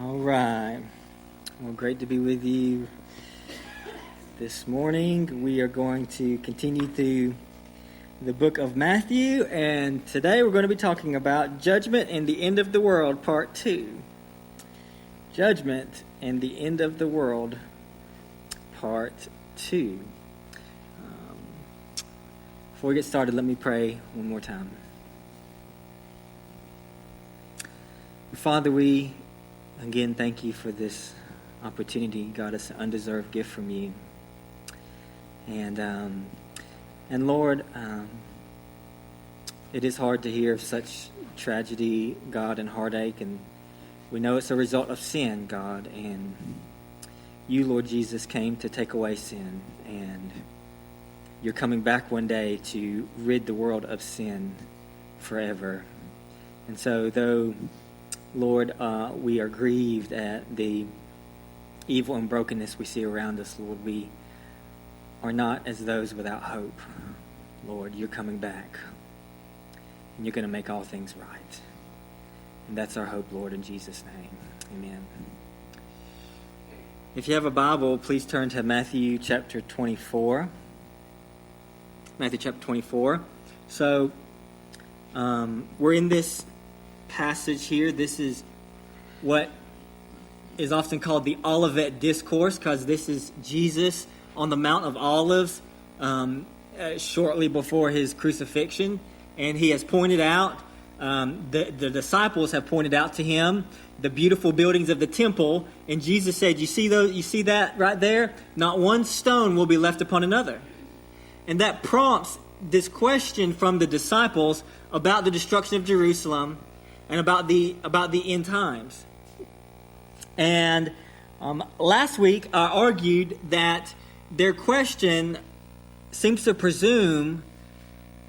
All right. Well, great to be with you this morning. We are going to continue through the book of Matthew, and today we're going to be talking about Judgment and the End of the World, Part 2. Judgment and the End of the World, Part 2. Before we get started, let me pray one more time. Father, we again thank you for this opportunity. God, it's an undeserved gift from you. And Lord, it is hard to hear of such tragedy, God, and heartache, and we know it's a result of sin, God, and you, Lord Jesus, came to take away sin, and you're coming back one day to rid the world of sin forever. And so, though, Lord, we are grieved at the evil and brokenness we see around us, Lord, we are not as those without hope. Lord, you're coming back, and you're going to make all things right. And that's our hope, Lord, in Jesus' name. Amen. If you have a Bible, please turn to Matthew chapter 24. Matthew chapter 24. So, we're in this passage here. This is what is often called the Olivet Discourse, because this is Jesus on the Mount of Olives shortly before his crucifixion, and he has pointed out, the disciples have pointed out to him the beautiful buildings of the temple, and Jesus said, you see that right there? Not one stone will be left upon another. And that prompts this question from the disciples about the destruction of Jerusalem and about the end times. And last week I argued that their question seems to presume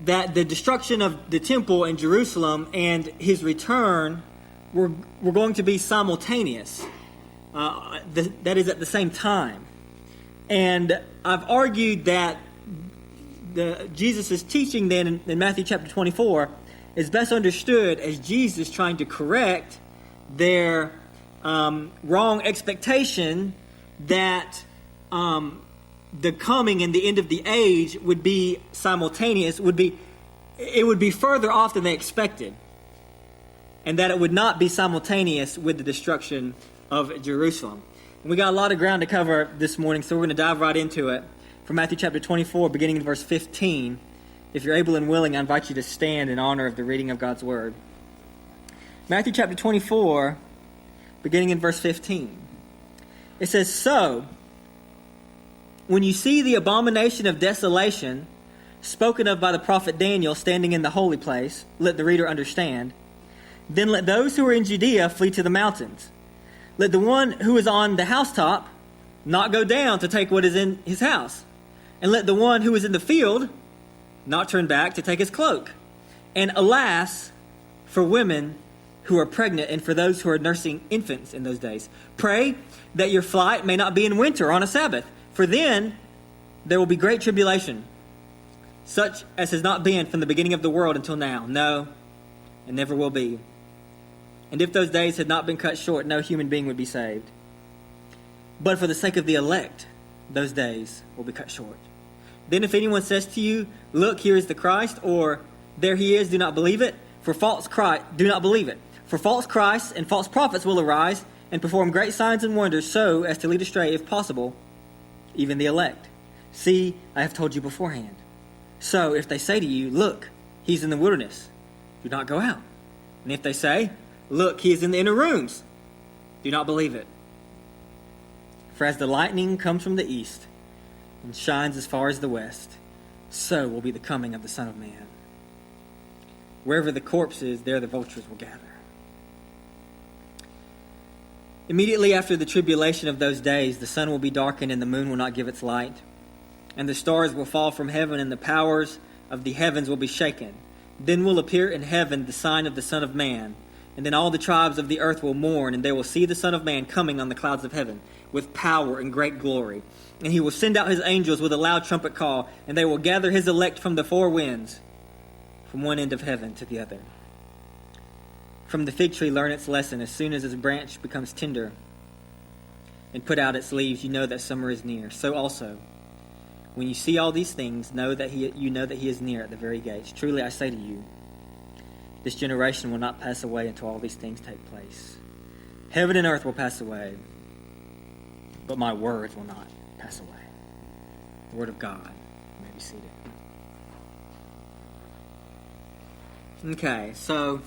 that the destruction of the temple in Jerusalem and his return were going to be simultaneous. That is, at the same time. And I've argued that Jesus' teaching then in Matthew chapter 24 is best understood as Jesus trying to correct their wrong expectation that the coming and the end of the age would be simultaneous, it would be further off than they expected, and that it would not be simultaneous with the destruction of Jerusalem. And we got a lot of ground to cover this morning, so we're going to dive right into it. From Matthew chapter 24, beginning in verse 15. If you're able and willing, I invite you to stand in honor of the reading of God's Word. Matthew chapter 24, beginning in verse 15. It says, "So, when you see the abomination of desolation spoken of by the prophet Daniel standing in the holy place, let the reader understand, then let those who are in Judea flee to the mountains. Let the one who is on the housetop not go down to take what is in his house. And let the one who is in the field not turn back to take his cloak. And alas, for women who are pregnant and for those who are nursing infants in those days. Pray that your flight may not be in winter on a Sabbath, for then there will be great tribulation, such as has not been from the beginning of the world until now. No, and never will be. And if those days had not been cut short, no human being would be saved. But for the sake of the elect, those days will be cut short. Then if anyone says to you, look, here is the Christ, or there he is, do not believe it. Do not believe it. For false Christs and false prophets will arise and perform great signs and wonders, so as to lead astray, if possible, even the elect. See, I have told you beforehand. So if they say to you, look, he's in the wilderness, do not go out. And if they say, look, he is in the inner rooms, do not believe it. For as the lightning comes from the east and shines as far as the west, so will be the coming of the Son of Man. Wherever the corpse is, there the vultures will gather." Immediately after the tribulation of those days, the sun will be darkened and the moon will not give its light, and the stars will fall from heaven and the powers of the heavens will be shaken. Then will appear in heaven the sign of the Son of Man, and then all the tribes of the earth will mourn, and they will see the Son of Man coming on the clouds of heaven with power and great glory. And he will send out his angels with a loud trumpet call, and they will gather his elect from the four winds, from one end of heaven to the other. from the fig tree learn its lesson. As soon as its branch becomes tender and put out its leaves, you know that summer is near. So also, when you see all these things, you know that he is near at the very gates. Truly I say to you, this generation will not pass away until all these things take place. Heaven and earth will pass away, but my words will not pass away. The word of God. You may be seated. Okay, so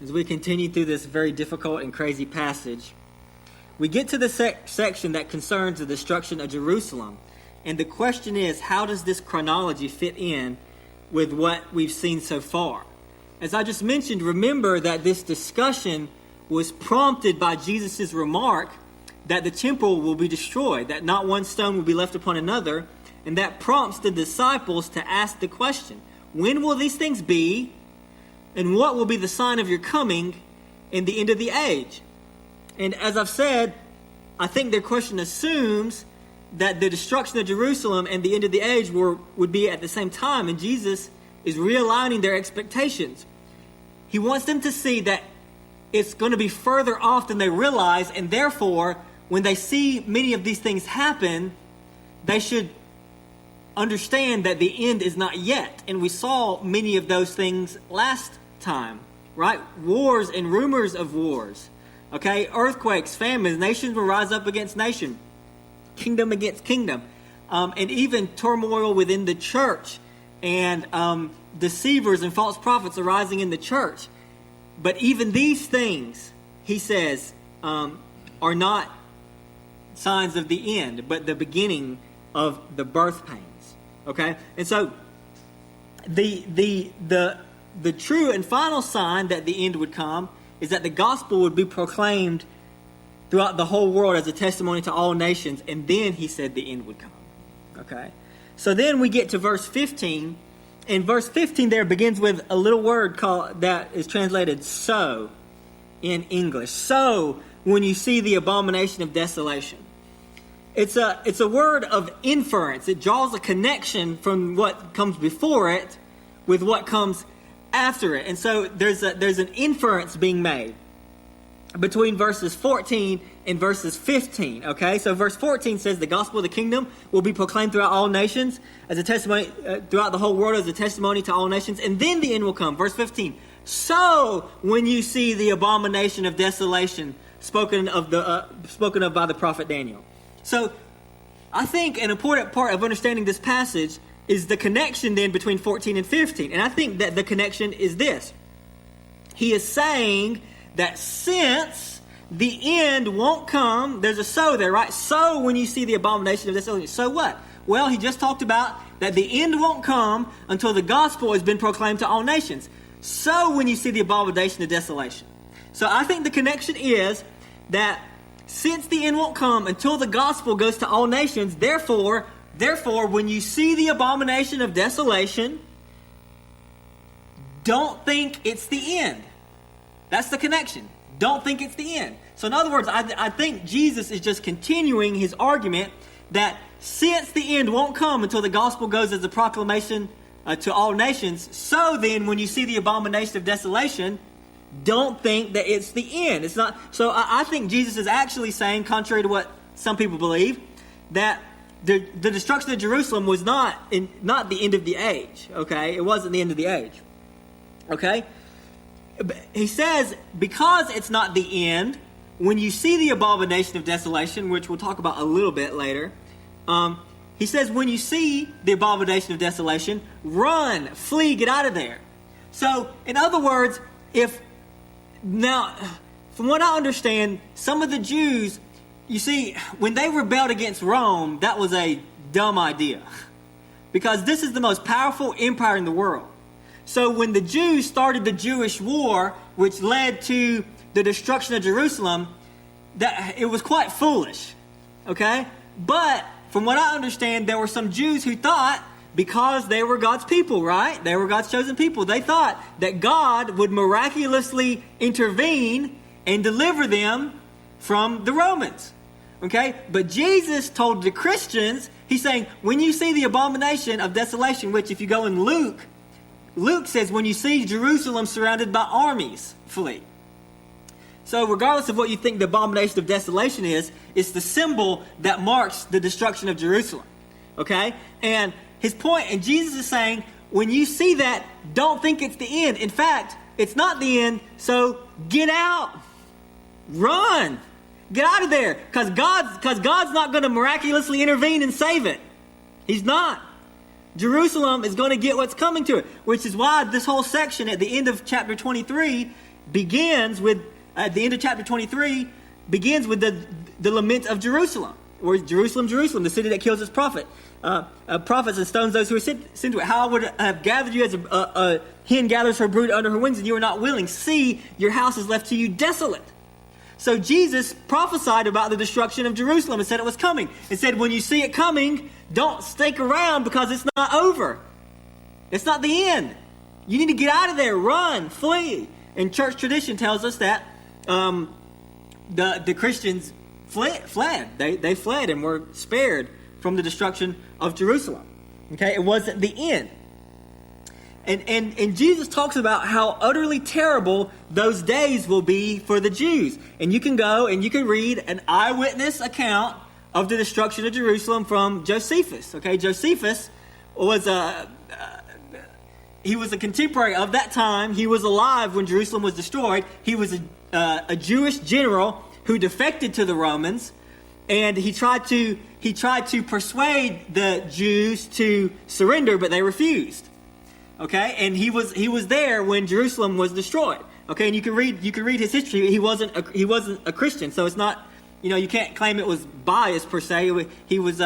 as we continue through this very difficult and crazy passage, we get to the section that concerns the destruction of Jerusalem. And the question is, how does this chronology fit in with what we've seen so far? As I just mentioned, remember that this discussion was prompted by Jesus' remark that the temple will be destroyed, that not one stone will be left upon another, and that prompts the disciples to ask the question, when will these things be, and what will be the sign of your coming in the end of the age? And as I've said, I think their question assumes that the destruction of Jerusalem and the end of the age would be at the same time, and Jesus is realigning their expectations. He wants them to see that it's going to be further off than they realize, and therefore, when they see many of these things happen, they should understand that the end is not yet. And we saw many of those things last time, right? Wars and rumors of wars. Okay, earthquakes, famines, nations will rise up against nation, kingdom against kingdom, and even turmoil within the church, and deceivers and false prophets arising in the church. But even these things, he says, are not signs of the end, but the beginning of the birth pains. Okay, and so the true and final sign that the end would come is that the gospel would be proclaimed throughout the whole world as a testimony to all nations, and then he said the end would come. Okay, so then we get to verse 15, and verse 15 there begins with a little word that is translated "so" in English. So, when you see the abomination of desolation. It's a word of inference. It draws a connection from what comes before it with what comes after it. And so there's an inference being made between verses 14 and verses 15. Okay, so verse 14 says the gospel of the kingdom will be proclaimed throughout all nations as a testimony, throughout the whole world as a testimony to all nations, and then the end will come. Verse 15. So when you see the abomination of desolation spoken of by the prophet Daniel. So, I think an important part of understanding this passage is the connection then between 14 and 15. And I think that the connection is this. He is saying that since the end won't come, there's a so there, right? So when you see the abomination of desolation, so what? Well, he just talked about that the end won't come until the gospel has been proclaimed to all nations. So when you see the abomination of desolation. So I think the connection is that since the end won't come until the gospel goes to all nations, therefore, when you see the abomination of desolation, don't think it's the end. That's the connection. Don't think it's the end. So in other words, I think Jesus is just continuing his argument that since the end won't come until the gospel goes as a proclamation to all nations, so then when you see the abomination of desolation, don't think that it's the end. It's not. So I think Jesus is actually saying, contrary to what some people believe, that the destruction of Jerusalem was not the end of the age. Okay, it wasn't the end of the age. Okay, he says because it's not the end. When you see the abomination of desolation, which we'll talk about a little bit later, he says when you see the abomination of desolation, run, flee, get out of there. So in other words, Now, from what I understand, some of the Jews, you see, when they rebelled against Rome, that was a dumb idea. Because this is the most powerful empire in the world. So when the Jews started the Jewish war, which led to the destruction of Jerusalem, that it was quite foolish. Okay? But from what I understand, there were some Jews who thought, because they were God's people, right? They were God's chosen people. They thought that God would miraculously intervene and deliver them from the Romans. Okay? But Jesus told the Christians, he's saying, when you see the abomination of desolation, which if you go in Luke Luke says, when you see Jerusalem surrounded by armies, flee. So regardless of what you think the abomination of desolation is, it's the symbol that marks the destruction of Jerusalem. Okay? And his point, and Jesus is saying, when you see that, don't think it's the end. In fact, it's not the end, so get out. Run. Get out of there. Because God's not going to miraculously intervene and save it. He's not. Jerusalem is going to get what's coming to it, which is why this whole section at the end of chapter 23 begins with the lament of Jerusalem. Or Jerusalem, Jerusalem, the city that kills its prophets and stones those who are sent to it. How I would have gathered you as a hen gathers her brood under her wings, and you are not willing. See, your house is left to you desolate. So Jesus prophesied about the destruction of Jerusalem and said it was coming. And said, when you see it coming, don't stick around because it's not over. It's not the end. You need to get out of there. Run. Flee. And church tradition tells us that the Christians fled. They fled and were spared from the destruction of Jerusalem. Okay? It wasn't the end. And Jesus talks about how utterly terrible those days will be for the Jews. And you can go and you can read an eyewitness account of the destruction of Jerusalem from Josephus. Okay, Josephus was he was a contemporary of that time. He was alive when Jerusalem was destroyed. He was a Jewish general who defected to the Romans, and he tried to persuade the Jews to surrender, but they refused. Okay, and he was there when Jerusalem was destroyed. Okay, and you can read his history. He wasn't a Christian, so it's not, you can't claim it was biased per se. He was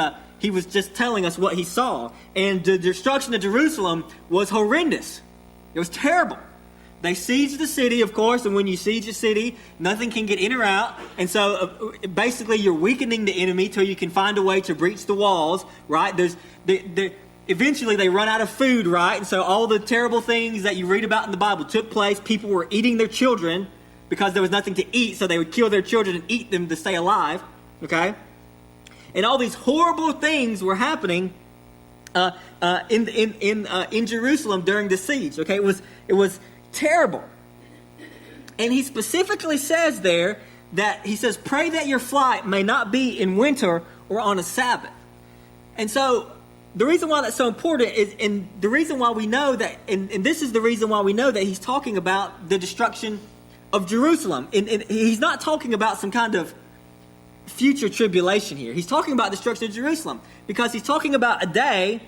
just telling us what he saw, and the destruction of Jerusalem was horrendous. It was terrible. They sieged the city, of course, and when you siege a city, nothing can get in or out, and so basically you're weakening the enemy till you can find a way to breach the walls. Right? Eventually, they run out of food, right? And so all the terrible things that you read about in the Bible took place. People were eating their children because there was nothing to eat, so they would kill their children and eat them to stay alive, okay? And all these horrible things were happening in Jerusalem during the siege, okay? It was terrible. And he specifically says there that, he says, pray that your flight may not be in winter or on a Sabbath. And so the reason why that's so important is, and the reason why we know that, and this is the reason why we know that he's talking about the destruction of Jerusalem. And he's not talking about some kind of future tribulation here. He's talking about destruction of Jerusalem because he's talking about a day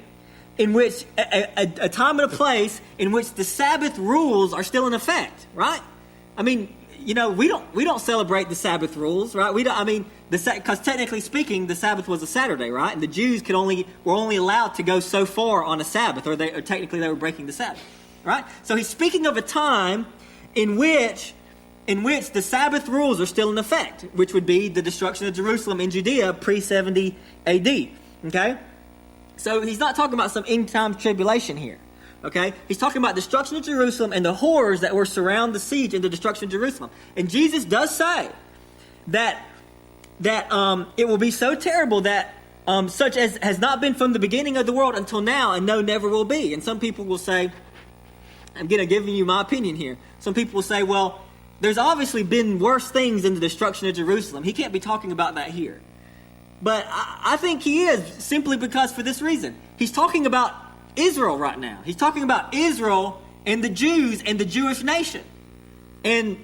in which, a time and a place in which the Sabbath rules are still in effect, right? I mean, we don't celebrate the Sabbath rules, right? Because technically speaking, the Sabbath was a Saturday, right? And the Jews were only allowed to go so far on a Sabbath, or technically they were breaking the Sabbath, right? So he's speaking of a time in which the Sabbath rules are still in effect, which would be the destruction of Jerusalem in Judea pre-70 AD. Okay, so he's not talking about some end-time tribulation here. Okay, he's talking about destruction of Jerusalem and the horrors that will surround the siege and the destruction of Jerusalem. And Jesus does say that it will be so terrible that such as has not been from the beginning of the world until now, and no, never will be. And some people will say, I'm giving you my opinion here. Some people will say, well, there's obviously been worse things in the destruction of Jerusalem. He can't be talking about that here. But I think he is, simply because for this reason. He's talking about Israel right now. He's talking about Israel and the Jews and the Jewish nation. And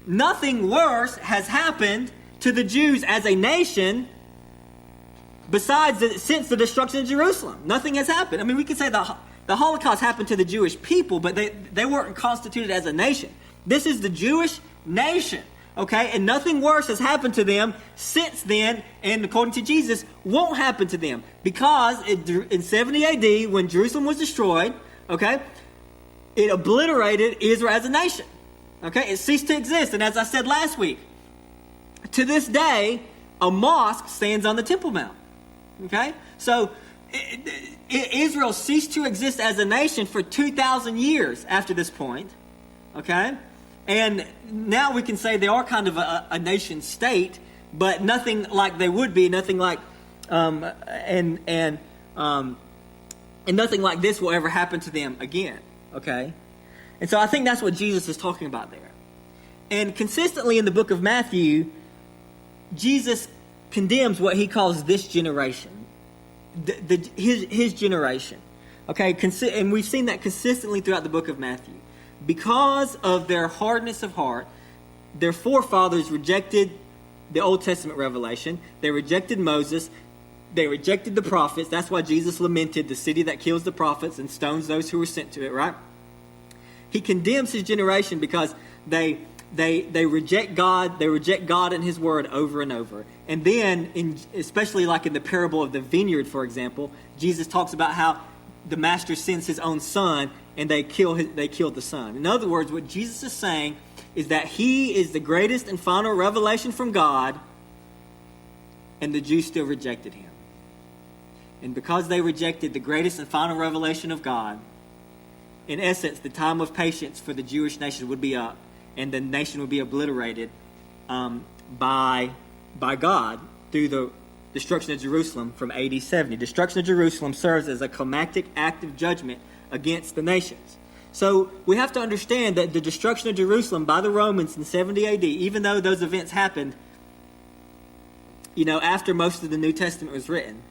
nothing worse has happened to the Jews as a nation since the destruction of Jerusalem. Nothing has happened. I mean, we could say the Holocaust happened to the Jewish people, but they weren't constituted as a nation. This is the Jewish nation, okay? And nothing worse has happened to them since then, and according to Jesus, won't happen to them. Because in 70 AD, when Jerusalem was destroyed, okay, it obliterated Israel as a nation. Okay, it ceased to exist. And as I said last week, to this day, a mosque stands on the Temple Mount. Okay, so Israel ceased to exist as a nation for 2,000 years after this point. Okay, and now we can say they are kind of a nation state, but nothing like they would be, nothing like, and nothing like this will ever happen to them again, okay? And so I think that's what Jesus is talking about there. And consistently in the book of Matthew, Jesus condemns what he calls this generation, his generation, okay? And we've seen that consistently throughout the book of Matthew. Because of their hardness of heart, their forefathers rejected the Old Testament revelation. They rejected Moses. They rejected the prophets. That's why Jesus lamented the city that kills the prophets and stones those who were sent to it, right? He condemns his generation because they reject God. They reject God and his word over and over. And then, especially like in the parable of the vineyard, for example, Jesus talks about how the master sends his own son and they killed the son. In other words, what Jesus is saying is that he is the greatest and final revelation from God, and the Jews still rejected him. And because they rejected the greatest and final revelation of God, in essence, the time of patience for the Jewish nation would be up, and the nation would be obliterated by God through the destruction of Jerusalem from AD 70. Destruction of Jerusalem serves as a climactic act of judgment against the nations. So we have to understand that the destruction of Jerusalem by the Romans in 70 AD, even though those events happened, after most of the New Testament was written,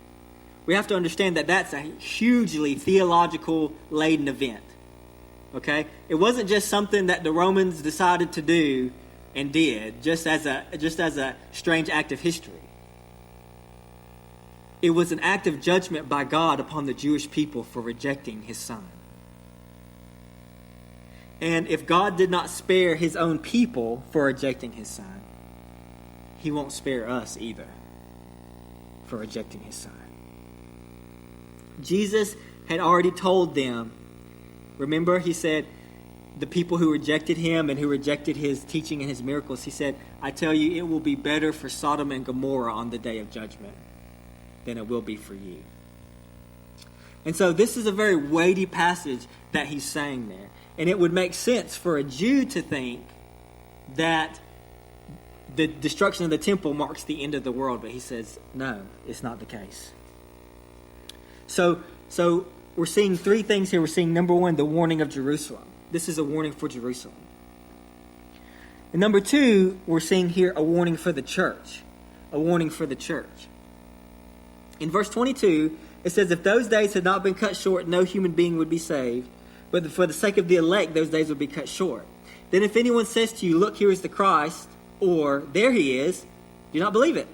we have to understand that that's a hugely theological laden event. Okay? It wasn't just something that the Romans decided to do and did, just as a strange act of history. It was an act of judgment by God upon the Jewish people for rejecting his son. And if God did not spare his own people for rejecting his son, he won't spare us either for rejecting his son. Jesus had already told them, remember, he said, the people who rejected him and who rejected his teaching and his miracles, he said, I tell you, it will be better for Sodom and Gomorrah on the day of judgment than it will be for you. And so this is a very weighty passage that he's saying there. And it would make sense for a Jew to think that the destruction of the temple marks the end of the world. But he says, no, it's not the case. So we're seeing three things here. We're seeing, number one, the warning of Jerusalem. This is a warning for Jerusalem. And number two, we're seeing here a warning for the church. A warning for the church. In verse 22, it says, if those days had not been cut short, no human being would be saved. But for the sake of the elect, those days will be cut short. Then if anyone says to you, look, here is the Christ, or there he is, do not believe it.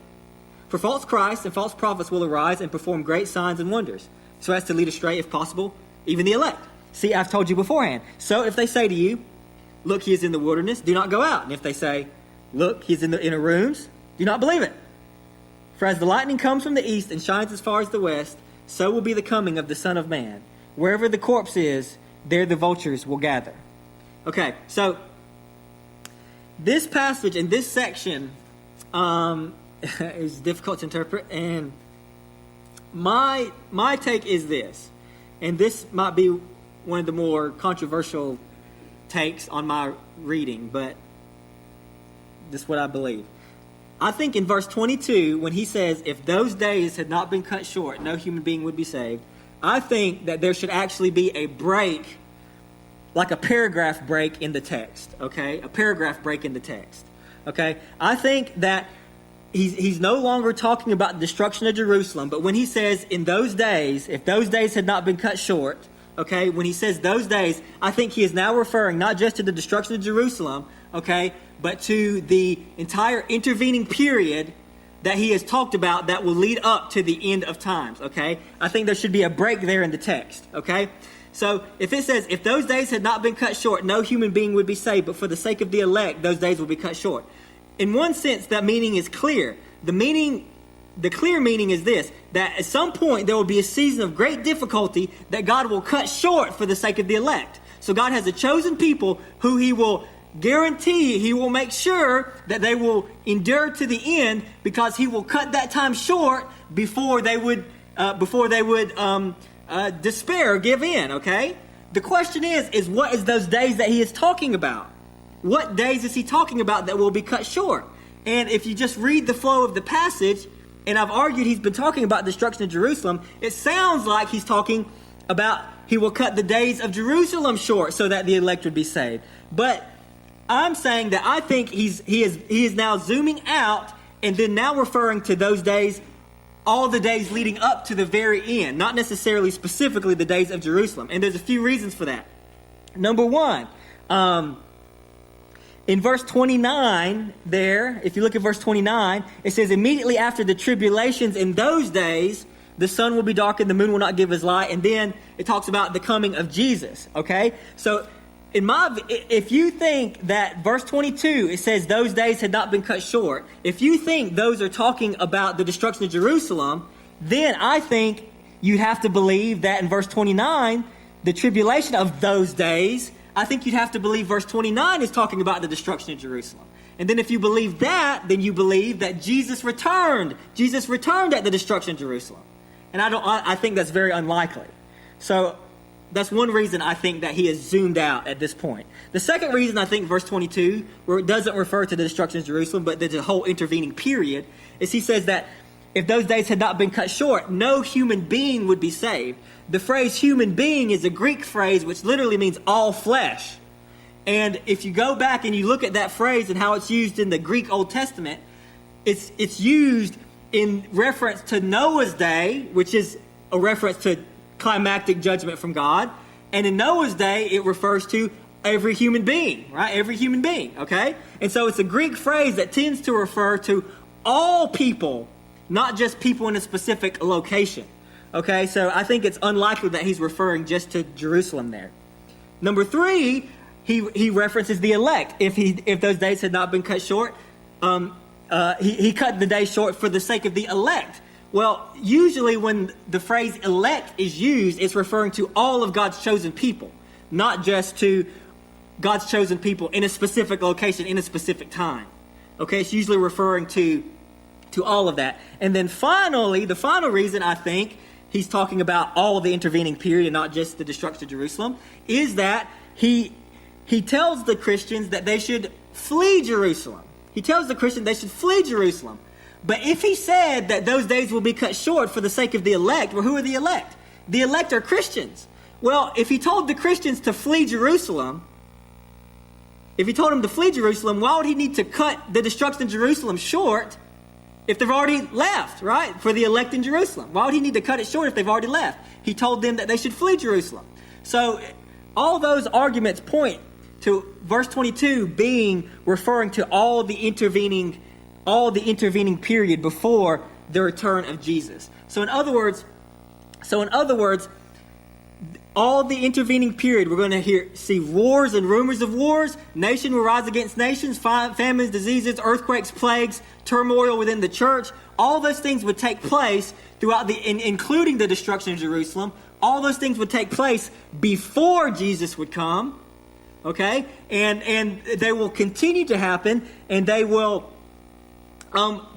For false Christs and false prophets will arise and perform great signs and wonders, so as to lead astray, if possible, even the elect. See, I've told you beforehand. So if they say to you, look, he is in the wilderness, do not go out. And if they say, look, he is in the inner rooms, do not believe it. For as the lightning comes from the east and shines as far as the west, so will be the coming of the Son of Man. Wherever the corpse is, there the vultures will gather. Okay, so this passage and this section is difficult to interpret, and my take is this, and this might be one of the more controversial takes on my reading, but this is what I believe. I think in verse 22, when he says, if those days had not been cut short, no human being would be saved, I think that there should actually be a break, like a paragraph break in the text, okay? A paragraph break in the text, okay? I think that he's no longer talking about the destruction of Jerusalem, but when he says, in those days, if those days had not been cut short, okay, when he says those days, I think he is now referring not just to the destruction of Jerusalem, okay, but to the entire intervening period that he has talked about that will lead up to the end of times, okay? I think there should be a break there in the text, okay? So if it says, if those days had not been cut short, no human being would be saved, but for the sake of the elect, those days will be cut short. In one sense, that meaning is clear. The clear meaning is this, that at some point there will be a season of great difficulty that God will cut short for the sake of the elect. So God has a chosen people who he will guarantee, he will make sure that they will endure to the end, because he will cut that time short before they would despair or give in, okay? The question is what is those days that he is talking about? What days is he talking about that will be cut short? And if you just read the flow of the passage, and I've argued he's been talking about destruction of Jerusalem, it sounds like he's talking about he will cut the days of Jerusalem short so that the elect would be saved. But I'm saying that I think he is now zooming out and then now referring to those days, all the days leading up to the very end, not necessarily specifically the days of Jerusalem. And there's a few reasons for that. Number one, in verse 29 there, if you look at verse 29, it says, immediately after the tribulations in those days, the sun will be darkened, the moon will not give his light. And then it talks about the coming of Jesus. Okay? So if you think that verse 22, it says those days had not been cut short. If you think those are talking about the destruction of Jerusalem, then I think you have to believe that in verse 29, the tribulation of those days, I think you'd have to believe verse 29 is talking about the destruction of Jerusalem. And then if you believe that, then you believe that Jesus returned. Jesus returned at the destruction of Jerusalem. And I think that's very unlikely. So that's one reason I think that he has zoomed out at this point. The second reason I think verse 22, where it doesn't refer to the destruction of Jerusalem, but there's a whole intervening period, is he says that if those days had not been cut short, no human being would be saved. The phrase human being is a Greek phrase which literally means all flesh. And if you go back and you look at that phrase and how it's used in the Greek Old Testament, it's used in reference to Noah's day, which is a reference to climactic judgment from God. And in Noah's day, it refers to every human being, right? Every human being, okay? And so it's a Greek phrase that tends to refer to all people, not just people in a specific location. Okay, so I think it's unlikely that he's referring just to Jerusalem there. Number three, he references the elect. If those days had not been cut short, he cut the day short for the sake of the elect. Well, usually when the phrase elect is used, it's referring to all of God's chosen people, not just to God's chosen people in a specific location, in a specific time. Okay, it's usually referring to all of that. And then finally, the final reason I think he's talking about all of the intervening period, not just the destruction of Jerusalem, is that he tells the Christians that they should flee Jerusalem. He tells the Christians they should flee Jerusalem. But if he said that those days will be cut short for the sake of the elect, well, who are the elect? The elect are Christians. Well, if he told the Christians to flee Jerusalem, why would he need to cut the destruction of Jerusalem short if they've already left, right? For the elect in Jerusalem. Why would he need to cut it short if they've already left? He told them that they should flee Jerusalem. So all those arguments point to verse 22 being referring to all the intervening period before the return of Jesus. So in other words, all the intervening period, we're going to see wars and rumors of wars. Nation will rise against nations, famines, diseases, earthquakes, plagues, turmoil within the church. All those things would take place throughout including the destruction of Jerusalem. All those things would take place before Jesus would come. Okay? And they will continue to happen, and they will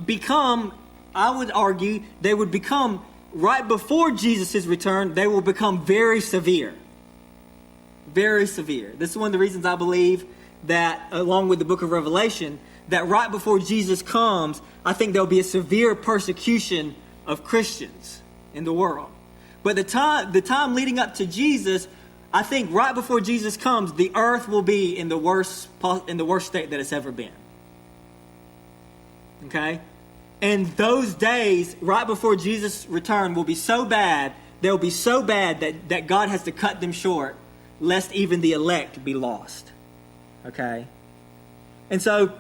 become, I would argue, they would become right before Jesus' return, they will become very severe. Very severe. This is one of the reasons I believe that, along with the book of Revelation, that right before Jesus comes, I think there will be a severe persecution of Christians in the world. But the time leading up to Jesus, I think right before Jesus comes, the earth will be in the worst state that it's ever been. Okay? And those days, right before Jesus' return, will be so bad, they'll be so bad that God has to cut them short, lest even the elect be lost. Okay? And so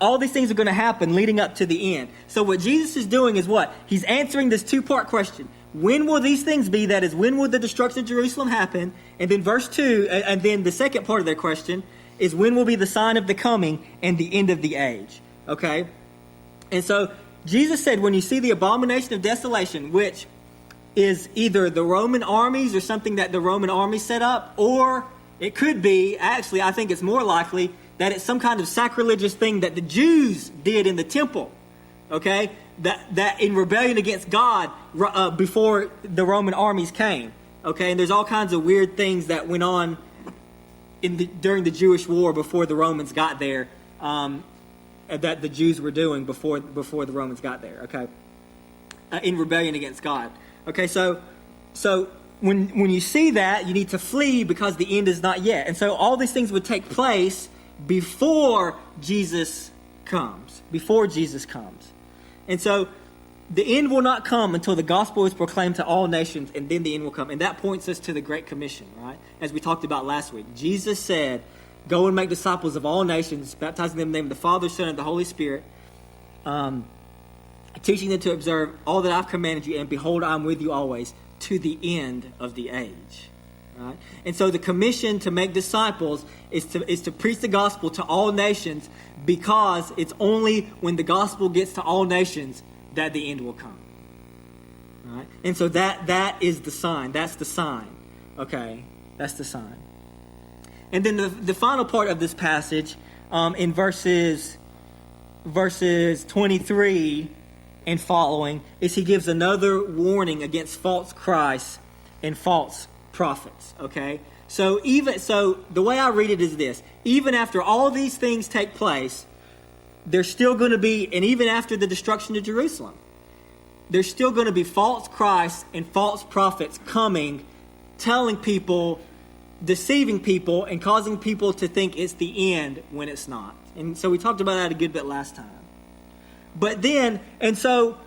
all these things are going to happen leading up to the end. So what Jesus is doing is what? He's answering this two-part question. When will these things be? That is, when will the destruction of Jerusalem happen? And then verse 2, and then the second part of their question is, when will be the sign of the coming and the end of the age? Okay? And so Jesus said, when you see the abomination of desolation, which is either the Roman armies or something that the Roman army set up, or it could be, actually, I think it's more likely, that it's some kind of sacrilegious thing that the Jews did in the temple, okay, that in rebellion against God before the Roman armies came, okay, and there's all kinds of weird things that went on during the Jewish war before the Romans got there, that the Jews were doing before the Romans got there, okay, in rebellion against God. Okay, so when you see that, you need to flee because the end is not yet. And so all these things would take place before Jesus comes. Before Jesus comes. And so the end will not come until the gospel is proclaimed to all nations, and then the end will come. And that points us to the Great Commission, right? As we talked about last week. Jesus said, go and make disciples of all nations, baptizing them in the name of the Father, Son, and the Holy Spirit, teaching them to observe all that I've commanded you, and behold, I'm with you always to the end of the age. Right? And so the commission to make disciples is to preach the gospel to all nations, because it's only when the gospel gets to all nations that the end will come. Right? And so that is the sign. That's the sign. Okay? That's the sign. And then the final part of this passage, in verses 23 and following, is he gives another warning against false Christs and false prophets. Okay? So the way I read it is this: even after all these things take place, there's still going to be, and even after the destruction of Jerusalem, there's still going to be false Christs and false prophets coming, telling people, deceiving people, and causing people to think it's the end when it's not. And so we talked about that a good bit last time. But then, so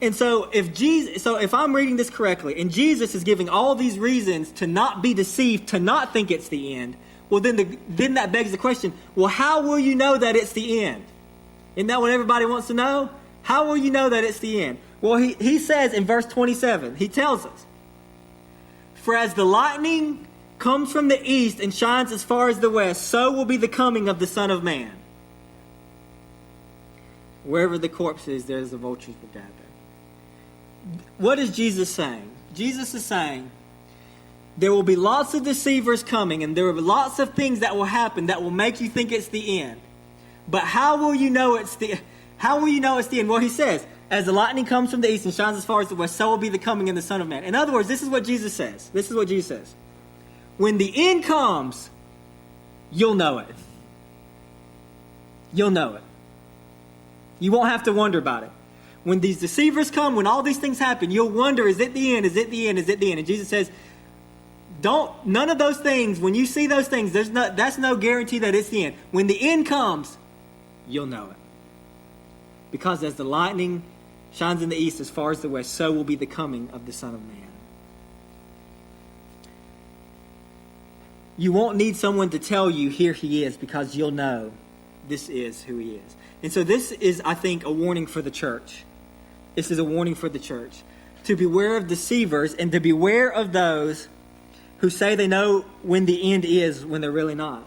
if I'm reading this correctly, and Jesus is giving all these reasons to not be deceived, to not think it's the end, well, then that begs the question, well, how will you know that it's the end? Isn't that what everybody wants to know? How will you know that it's the end? Well, he says in verse 27, he tells us, for as the lightning comes from the east and shines as far as the west, so will be the coming of the Son of Man. Wherever the corpse is, there's the vultures will gather. What is Jesus saying? Jesus is saying there will be lots of deceivers coming, and there will be lots of things that will happen that will make you think it's the end. But how will you know it's the end? Well, he says, as the lightning comes from the east and shines as far as the west, so will be the coming of the Son of Man. In other words, this is what Jesus says. This is what Jesus says. When the end comes, you'll know it. You'll know it. You won't have to wonder about it. When these deceivers come, when all these things happen, you'll wonder, is it the end? Is it the end? Is it the end? And Jesus says, none of those things, when you see those things, that's no guarantee that it's the end. When the end comes, you'll know it. Because as the lightning shines in the east as far as the west, so will be the coming of the Son of Man. You won't need someone to tell you, here he is, because you'll know this is who he is. And so this is, I think, a warning for the church. This is a warning for the church. To beware of deceivers and to beware of those who say they know when the end is when they're really not.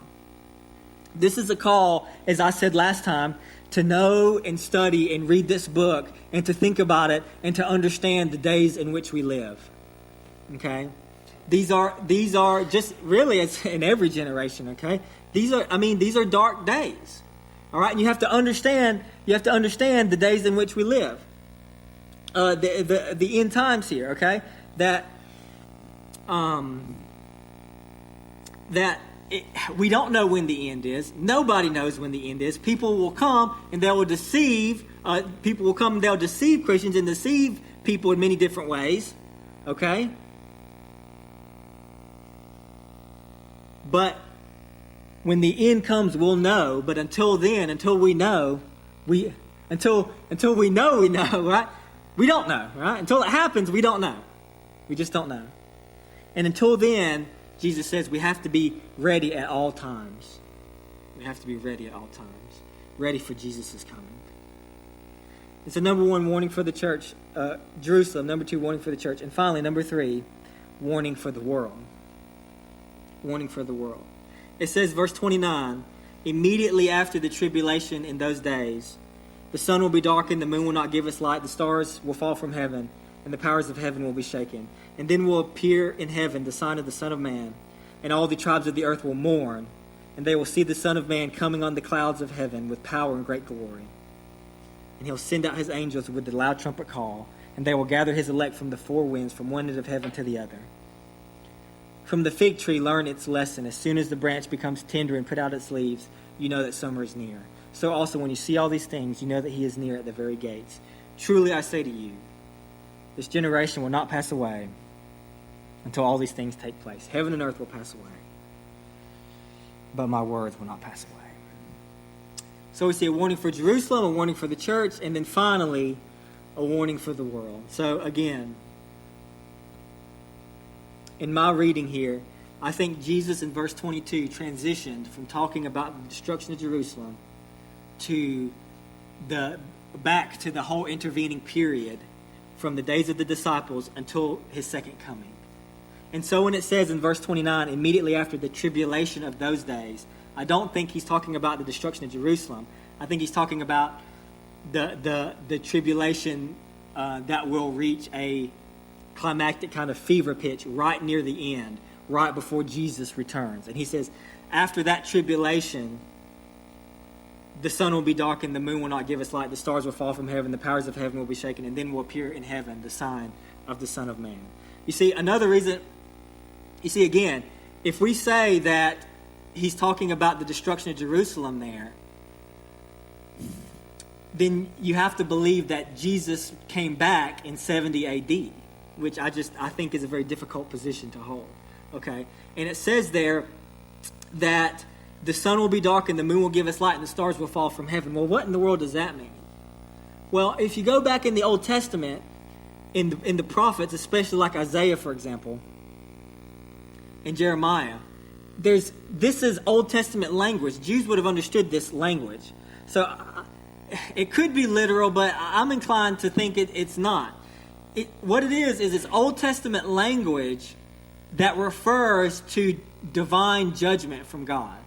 This is a call, as I said last time, to know and study and read this book and to think about it and to understand the days in which we live. Okay? These are just really, it's in every generation, okay? These are dark days. All right? And you have to understand the days in which we live. The end times here, okay? We don't know when the end is. Nobody knows when the end is. People will come and they will deceive. People will come and they'll deceive Christians and deceive people in many different ways. Okay? But when the end comes, we'll know. But until then, until we know, right? We don't know, right? Until it happens, we don't know. We just don't know. And until then, Jesus says we have to be ready at all times. We have to be ready at all times. Ready for Jesus' coming. It's a number one, warning for the church, Jerusalem. Number two, warning for the church. And finally, number three, warning for the world. Warning for the world. It says, verse 29, immediately after the tribulation in those days, the sun will be darkened, the moon will not give us light, the stars will fall from heaven, and the powers of heaven will be shaken. And then will appear in heaven the sign of the Son of Man, and all the tribes of the earth will mourn, and they will see the Son of Man coming on the clouds of heaven with power and great glory. And he'll send out his angels with the loud trumpet call, and they will gather his elect from the four winds, from one end of heaven to the other. From the fig tree learn its lesson. As soon as the branch becomes tender and put out its leaves, you know that summer is near. So also when you see all these things, you know that he is near at the very gates. Truly I say to you, this generation will not pass away until all these things take place. Heaven and earth will pass away, but my words will not pass away. So we see a warning for Jerusalem, a warning for the church, and then finally, a warning for the world. So again, in my reading here, I think Jesus in verse 22 transitioned from talking about the destruction of Jerusalem to back to the whole intervening period from the days of the disciples until his second coming. And so when it says in verse 29, immediately after the tribulation of those days, I don't think he's talking about the destruction of Jerusalem. I think he's talking about the tribulation that will reach a climactic kind of fever pitch right near the end, right before Jesus returns. And he says, after that tribulation, the sun will be darkened, the moon will not give its light, the stars will fall from heaven, the powers of heaven will be shaken, and then will appear in heaven the sign of the Son of Man. You see, another reason, again, if we say that he's talking about the destruction of Jerusalem there, then you have to believe that Jesus came back in 70 AD, which I think is a very difficult position to hold. Okay? And it says there that the sun will be darkened, the moon will give its light, and the stars will fall from heaven. Well, what in the world does that mean? Well, if you go back in the Old Testament, in the prophets, especially like Isaiah, for example, and Jeremiah, this is Old Testament language. Jews would have understood this language. So it could be literal, but I'm inclined to think it's not. What it is it's Old Testament language that refers to divine judgment from God.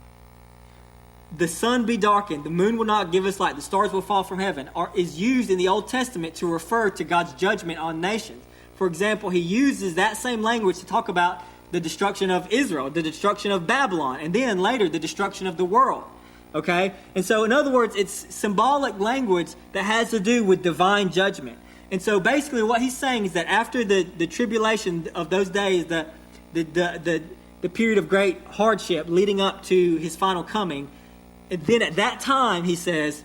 The sun be darkened, the moon will not give its light, the stars will fall from heaven, is used in the Old Testament to refer to God's judgment on nations. For example, he uses that same language to talk about the destruction of Israel, the destruction of Babylon, and then later the destruction of the world. Okay? And so, in other words, it's symbolic language that has to do with divine judgment. And so basically what he's saying is that after the tribulation of those days, the period of great hardship leading up to his final coming, and then at that time, he says,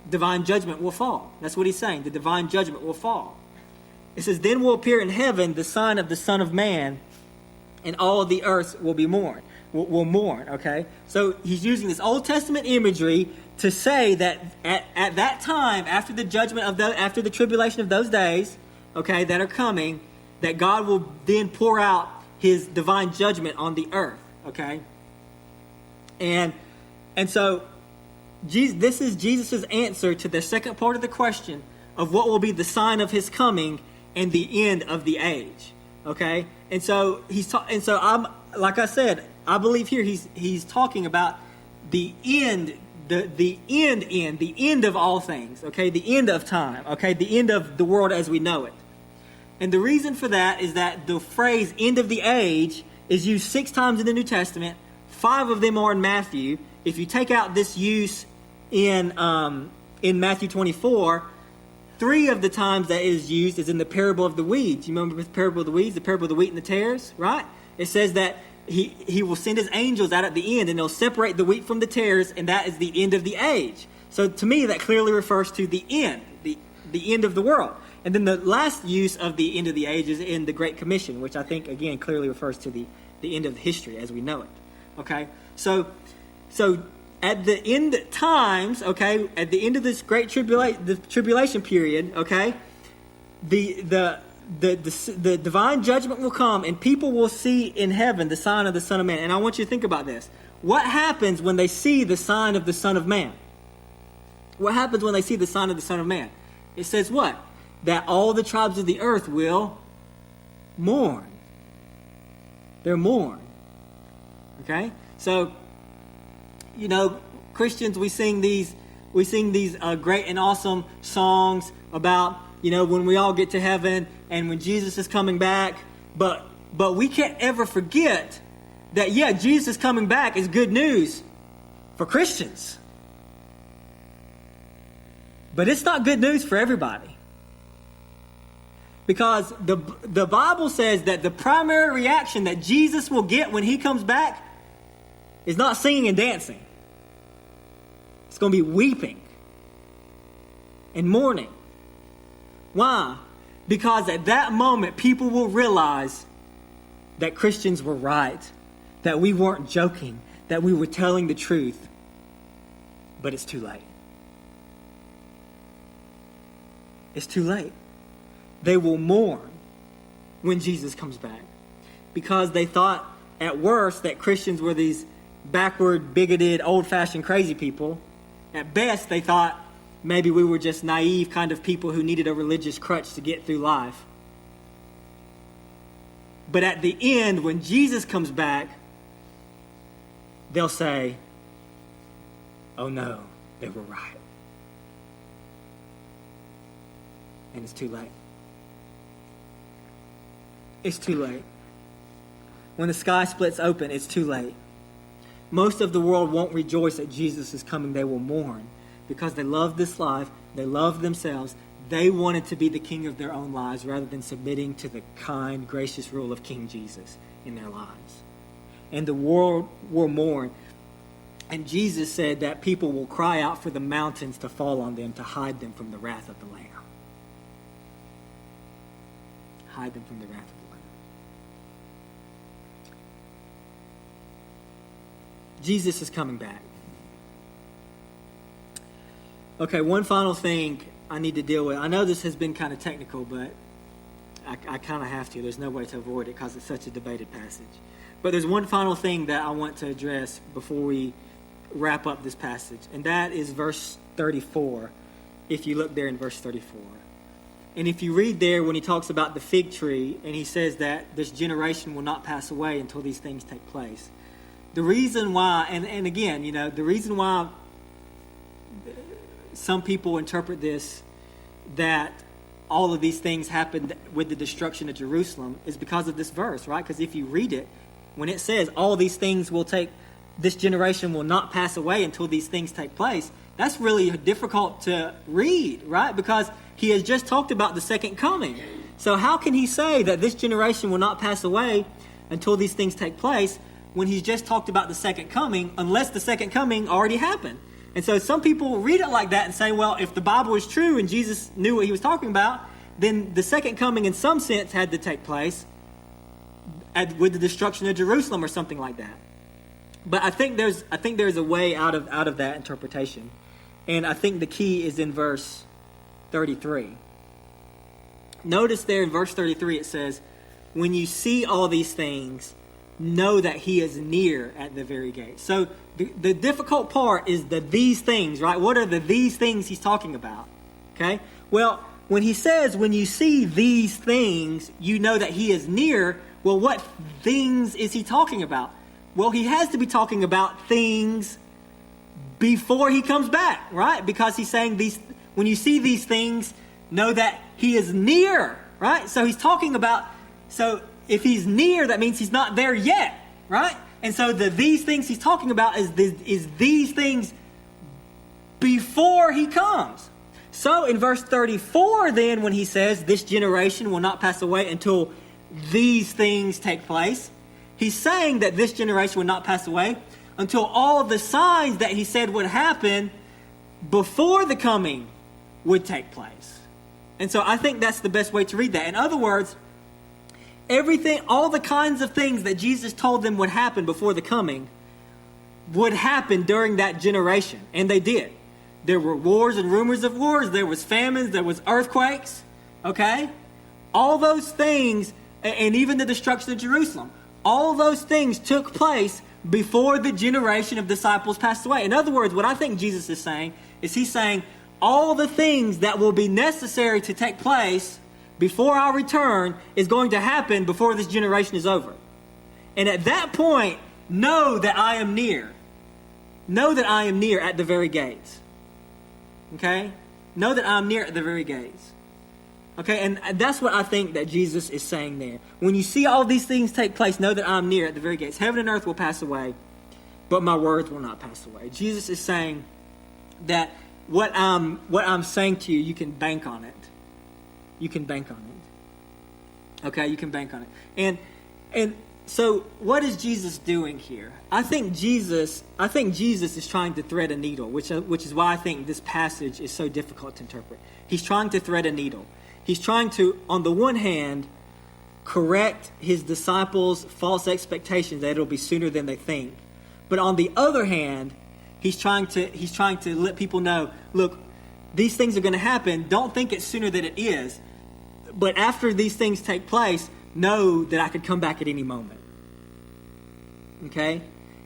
divine judgment will fall. That's what he's saying. The divine judgment will fall. It says, then will appear in heaven the sign of the Son of Man, and all the earth will be mourn. Will mourn, okay? So he's using this Old Testament imagery to say that at that time, after the judgment after the tribulation of those days, okay, that are coming, that God will then pour out his divine judgment on the earth, okay? And so this is Jesus' answer to the second part of the question of what will be the sign of his coming and the end of the age, okay? And so I'm like I said, I believe here he's talking about the end, the end of all things, okay? The end of time, okay? The end of the world as we know it. And the reason for that is that the phrase end of the age is used 6 times in the New Testament. 5 of them are in Matthew. If you take out this use in Matthew 24, 3 of the times that it is used is in the parable of the weeds. You remember the parable of the weeds, the parable of the wheat and the tares, right? It says that he will send his angels out at the end, and they'll separate the wheat from the tares, and that is the end of the age. So to me, that clearly refers to the end, the end of the world. And then the last use of the end of the age is in the Great Commission, which I think, again, clearly refers to the end of history as we know it. Okay? So at the end times, okay, at the end of this great tribulation period, okay, the divine judgment will come, and people will see in heaven the sign of the Son of Man. And I want you to think about this. What happens when they see the sign of the Son of Man? What happens when they see the sign of the Son of Man? It says what? That all the tribes of the earth will mourn. They're mourn. Okay? So, you know, Christians, we sing these great and awesome songs about, you know, when we all get to heaven and when Jesus is coming back. But we can't ever forget that, yeah, Jesus coming back is good news for Christians. But it's not good news for everybody. Because the Bible says that the primary reaction that Jesus will get when he comes back is not singing and dancing. It's going to be weeping and mourning. Why? Because at that moment, people will realize that Christians were right, that we weren't joking, that we were telling the truth. But it's too late. It's too late. They will mourn when Jesus comes back, because they thought at worst that Christians were these backward, bigoted, old-fashioned, crazy people. At best, they thought maybe we were just naive kind of people who needed a religious crutch to get through life. But at the end, when Jesus comes back, they'll say, oh no, they were right. And it's too late. It's too late. When the sky splits open, it's too late. Most of the world won't rejoice that Jesus is coming. They will mourn because they love this life. They love themselves. They wanted to be the king of their own lives rather than submitting to the kind, gracious rule of King Jesus in their lives. And the world will mourn. And Jesus said that people will cry out for the mountains to fall on them to hide them from the wrath of the Lamb. Hide them from the wrath of the Lamb. Jesus is coming back. Okay, one final thing I need to deal with. I know this has been kind of technical, but I kind of have to. There's no way to avoid it because it's such a debated passage. But there's one final thing that I want to address before we wrap up this passage, and that is verse 34, if you look there in verse 34. And if you read there when he talks about the fig tree, and he says that this generation will not pass away until these things take place. The reason why, and again, the reason why some people interpret this that all of these things happened with the destruction of Jerusalem is because of this verse, right? Because if you read it, when it says all these things will take, this generation will not pass away until these things take place, that's really difficult to read, right? Because he has just talked about the second coming. So how can he say that this generation will not pass away until these things take place when he's just talked about the second coming, unless the second coming already happened? And so some people read it like that and say, well, if the Bible is true and Jesus knew what he was talking about, then the second coming in some sense had to take place with the destruction of Jerusalem or something like that. But I think there's a way out of that interpretation. And I think the key is in verse 33. Notice there in verse 33 it says, when you see all these things, know that he is near at the very gate. So the difficult part is these things, right? What are these things he's talking about? Okay? Well, when he says, when you see these things, you know that he is near, well, what things is he talking about? Well, he has to be talking about things before he comes back, right? Because he's saying when you see these things, know that he is near, right? So he's talking about, so if he's near, that means he's not there yet, right? And so these things he's talking about is these things before he comes. So in verse 34 then, when he says, this generation will not pass away until these things take place, he's saying that this generation will not pass away until all the signs that he said would happen before the coming would take place. And so I think that's the best way to read that. In other words, everything, all the kinds of things that Jesus told them would happen before the coming would happen during that generation. And they did. There were wars and rumors of wars. There was famines. There was earthquakes. Okay? All those things, and even the destruction of Jerusalem, all those things took place before the generation of disciples passed away. In other words, what I think Jesus is saying is he's saying all the things that will be necessary to take place before our return is going to happen before this generation is over. And at that point, know that I am near. Know that I am near at the very gates. Okay? Know that I'm near at the very gates. Okay, and that's what I think that Jesus is saying there. When you see all these things take place, know that I'm near at the very gates. Heaven and earth will pass away, but my words will not pass away. Jesus is saying that what I'm saying to you, you can bank on it. You can bank on it. Okay, you can bank on it. And so what is Jesus doing here? I think Jesus is trying to thread a needle, which is why I think this passage is so difficult to interpret. He's trying to thread a needle. He's trying to, on the one hand, correct his disciples' false expectations that it'll be sooner than they think. But on the other hand, he's trying to let people know, look, these things are going to happen. Don't think it's sooner than it is. But after these things take place, know that I could come back at any moment. Okay?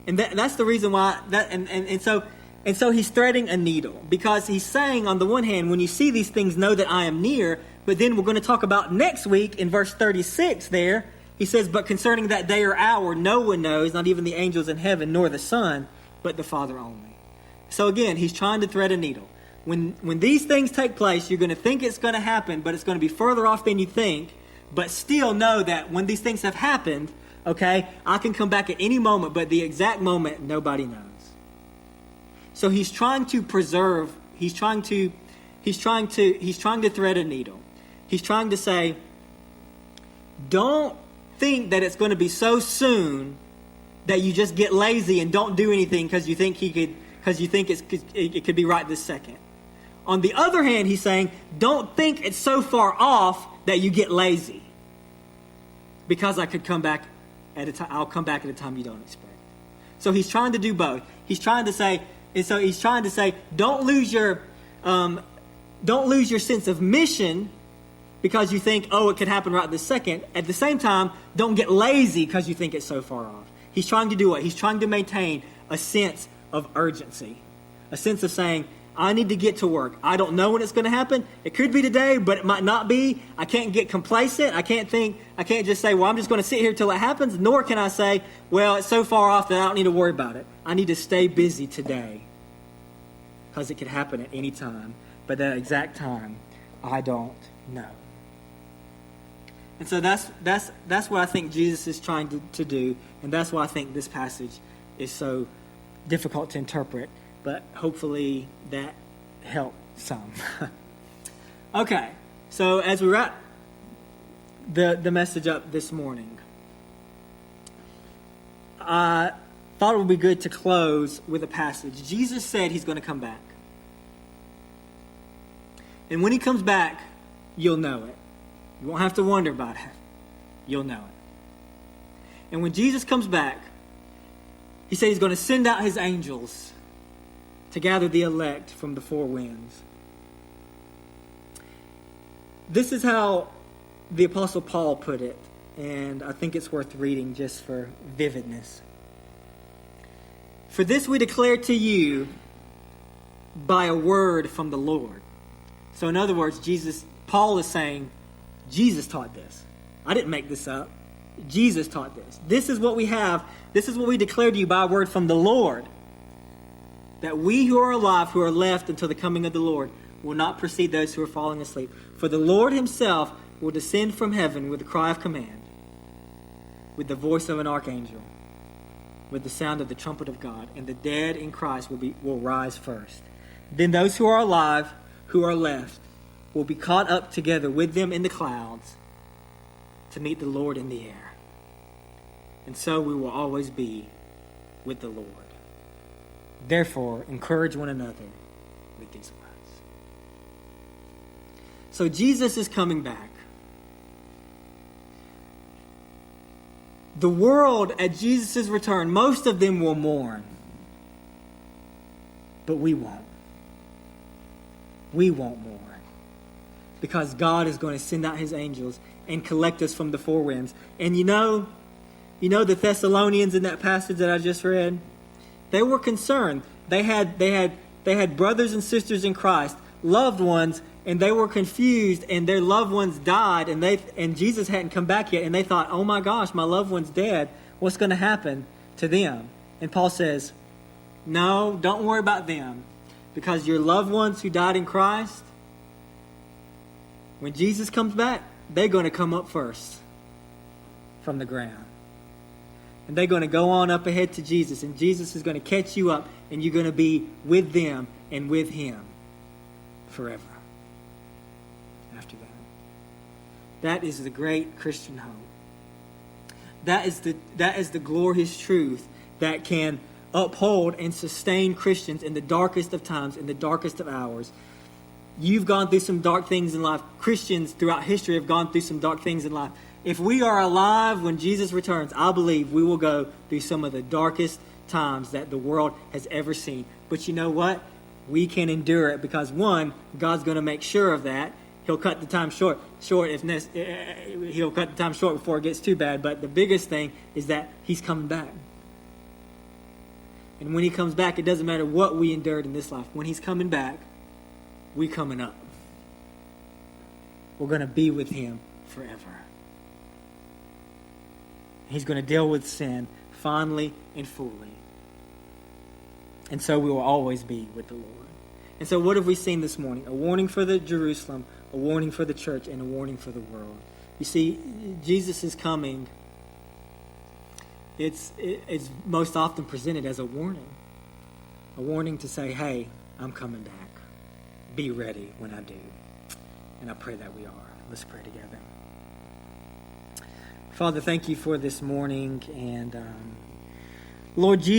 And that's the reason why and so he's threading a needle, because he's saying, on the one hand, when you see these things, know that I am near. But then we're going to talk about next week in verse 36 there. He says, but concerning that day or hour, no one knows, not even the angels in heaven, nor the Son, but the Father only. So again, he's trying to thread a needle. When these things take place, you're going to think it's going to happen, but it's going to be further off than you think. But still know that when these things have happened, okay, I can come back at any moment, but the exact moment, nobody knows. So he's trying to preserve, he's trying to thread a needle. He's trying to say, don't think that it's going to be so soon that you just get lazy and don't do anything because you think it could be right this second. On the other hand, he's saying, don't think it's so far off that you get lazy, because I could come back at a time. I'll come back at a time you don't expect. So he's trying to do both. He's trying to say, don't lose your sense of mission because you think, oh, it could happen right this second. At the same time, don't get lazy because you think it's so far off. He's trying to do what? He's trying to maintain a sense of urgency, a sense of saying, I need to get to work. I don't know when it's going to happen. It could be today, but it might not be. I can't get complacent. I can't just say, well, I'm just going to sit here till it happens. Nor can I say, well, it's so far off that I don't need to worry about it. I need to stay busy today because it could happen at any time. But that exact time, I don't know. And so that's what I think Jesus is trying to do. And that's why I think this passage is so difficult to interpret. But hopefully that helped some. Okay, so as we wrap the message up this morning, I thought it would be good to close with a passage. Jesus said he's going to come back. And when he comes back, you'll know it. You won't have to wonder about it. You'll know it. And when Jesus comes back, he said he's going to send out his angels to gather the elect from the four winds. This is how the Apostle Paul put it, and I think it's worth reading just for vividness. For this we declare to you by a word from the Lord. So in other words, Paul is saying, Jesus taught this. I didn't make this up. Jesus taught this. This is what we have. This is what we declare to you by a word from the Lord. That we who are alive, who are left until the coming of the Lord, will not precede those who are falling asleep. For the Lord himself will descend from heaven with a cry of command, with the voice of an archangel, with the sound of the trumpet of God, and the dead in Christ will rise first. Then those who are alive, who are left, will be caught up together with them in the clouds to meet the Lord in the air. And so we will always be with the Lord. Therefore, encourage one another with these words. So Jesus is coming back. The world at Jesus' return, most of them will mourn. But we won't. We won't mourn. Because God is going to send out his angels and collect us from the four winds. And you know the Thessalonians in that passage that I just read? They were concerned. They had brothers and sisters in Christ, loved ones, and they were confused, and their loved ones died, and Jesus hadn't come back yet, and they thought, oh my gosh, my loved one's dead. What's going to happen to them? And Paul says, no, don't worry about them, because your loved ones who died in Christ, when Jesus comes back, they're going to come up first from the ground. And they're going to go on up ahead to Jesus. And Jesus is going to catch you up. And you're going to be with them and with him forever. After that. That is the great Christian hope. That is the glorious truth that can uphold and sustain Christians in the darkest of times, in the darkest of hours. You've gone through some dark things in life. Christians throughout history have gone through some dark things in life. If we are alive when Jesus returns, I believe we will go through some of the darkest times that the world has ever seen. But you know what? We can endure it because, one, God's going to make sure of that. He'll cut the time short. He'll cut the time short before it gets too bad. But the biggest thing is that He's coming back. And when He comes back, it doesn't matter what we endured in this life. When He's coming back, we coming up. We're going to be with Him forever. He's going to deal with sin finally and fully. And so we will always be with the Lord. And so what have we seen this morning? A warning for the Jerusalem, a warning for the church, and a warning for the world. You see, Jesus is coming. It's most often presented as a warning. A warning to say, hey, I'm coming back. Be ready when I do. And I pray that we are. Let's pray together. Father, thank you for this morning. And Lord Jesus,